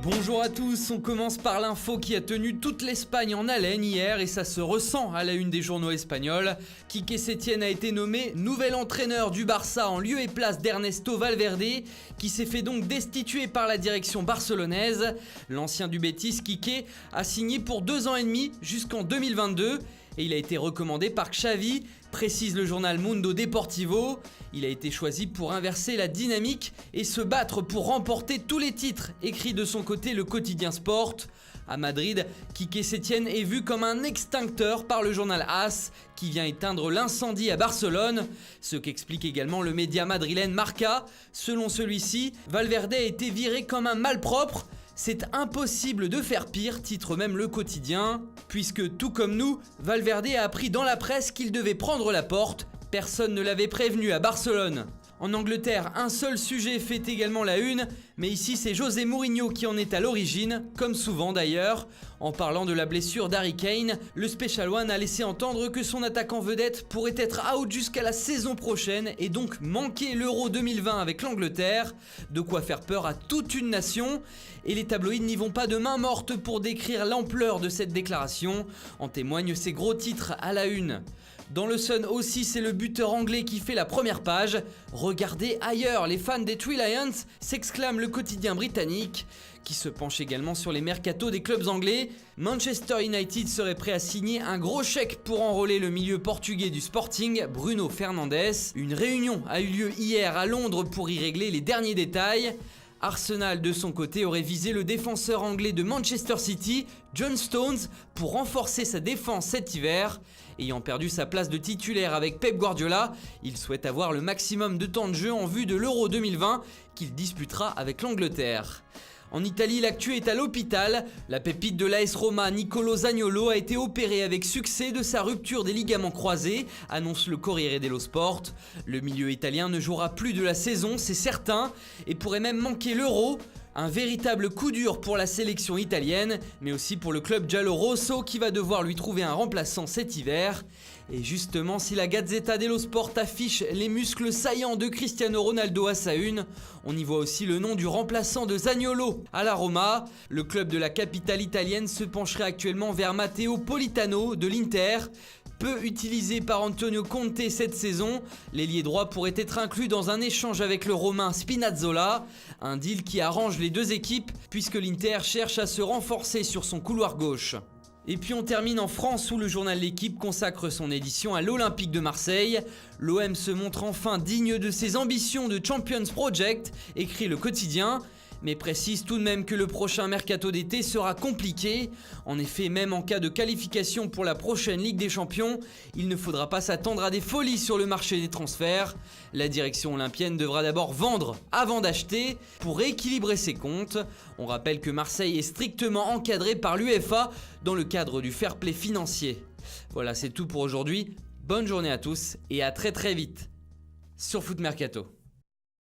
Bonjour à tous, on commence par l'info qui a tenu toute l'Espagne en haleine hier et ça se ressent à la une des journaux espagnols. Quique Setién a été nommé nouvel entraîneur du Barça en lieu et place d'Ernesto Valverde qui s'est fait donc destituer par la direction barcelonaise. L'ancien du Betis, Quique, a signé pour 2 ans et demi jusqu'en 2022 et il a été recommandé par Xavi, précise le journal Mundo Deportivo. Il a été choisi pour inverser la dynamique et se battre pour remporter tous les titres, écrit de son côté le quotidien Sport. À Madrid, Quique Setién est vu comme un extincteur par le journal AS qui vient éteindre l'incendie à Barcelone, ce qu'explique également le média madrilène Marca. Selon celui-ci, Valverde a été viré comme un malpropre. C'est impossible de faire pire, titre même le quotidien, puisque tout comme nous, Valverde a appris dans la presse qu'il devait prendre la porte. Personne ne l'avait prévenu à Barcelone. En Angleterre, un seul sujet fait également la une, mais ici c'est José Mourinho qui en est à l'origine, comme souvent d'ailleurs. En parlant de la blessure d'Harry Kane, le Special One a laissé entendre que son attaquant vedette pourrait être out jusqu'à la saison prochaine et donc manquer l'Euro 2020 avec l'Angleterre. De quoi faire peur à toute une nation. Et les tabloïds n'y vont pas de main morte pour décrire l'ampleur de cette déclaration. En témoignent ces gros titres à la une. Dans le Sun aussi, c'est le buteur anglais qui fait la première page. Regardez ailleurs, les fans des Three Lions, s'exclame le quotidien britannique, qui se penche également sur les mercatos des clubs anglais. Manchester United serait prêt à signer un gros chèque pour enrôler le milieu portugais du Sporting, Bruno Fernandes. Une réunion a eu lieu hier à Londres pour y régler les derniers détails. Arsenal, de son côté, aurait visé le défenseur anglais de Manchester City, John Stones, pour renforcer sa défense cet hiver. Ayant perdu sa place de titulaire avec Pep Guardiola, il souhaite avoir le maximum de temps de jeu en vue de l'Euro 2020 qu'il disputera avec l'Angleterre. En Italie, l'actu est à l'hôpital. La pépite de l'AS Roma, Nicolo Zaniolo, a été opéré avec succès de sa rupture des ligaments croisés, annonce le Corriere dello Sport. Le milieu italien ne jouera plus de la saison, c'est certain, et pourrait même manquer l'Euro. Un véritable coup dur pour la sélection italienne, mais aussi pour le club giallo-rosso qui va devoir lui trouver un remplaçant cet hiver. Et justement, si la Gazzetta dello Sport affiche les muscles saillants de Cristiano Ronaldo à sa une, on y voit aussi le nom du remplaçant de Zaniolo à la Roma. Le club de la capitale italienne se pencherait actuellement vers Matteo Politano de l'Inter. Peu utilisé par Antonio Conte cette saison, l'ailier droit pourrait être inclus dans un échange avec le Romain Spinazzola, un deal qui arrange les deux équipes puisque l'Inter cherche à se renforcer sur son couloir gauche. Et puis on termine en France où le journal L'Équipe consacre son édition à l'Olympique de Marseille. L'OM se montre enfin digne de ses ambitions de Champions Project, écrit le quotidien, mais précise tout de même que le prochain mercato d'été sera compliqué. En effet, même en cas de qualification pour la prochaine Ligue des Champions, il ne faudra pas s'attendre à des folies sur le marché des transferts. La direction olympienne devra d'abord vendre avant d'acheter pour rééquilibrer ses comptes. On rappelle que Marseille est strictement encadré par l'UEFA dans le cadre du fair play financier. Voilà, c'est tout pour aujourd'hui. Bonne journée à tous et à très vite sur Foot Mercato.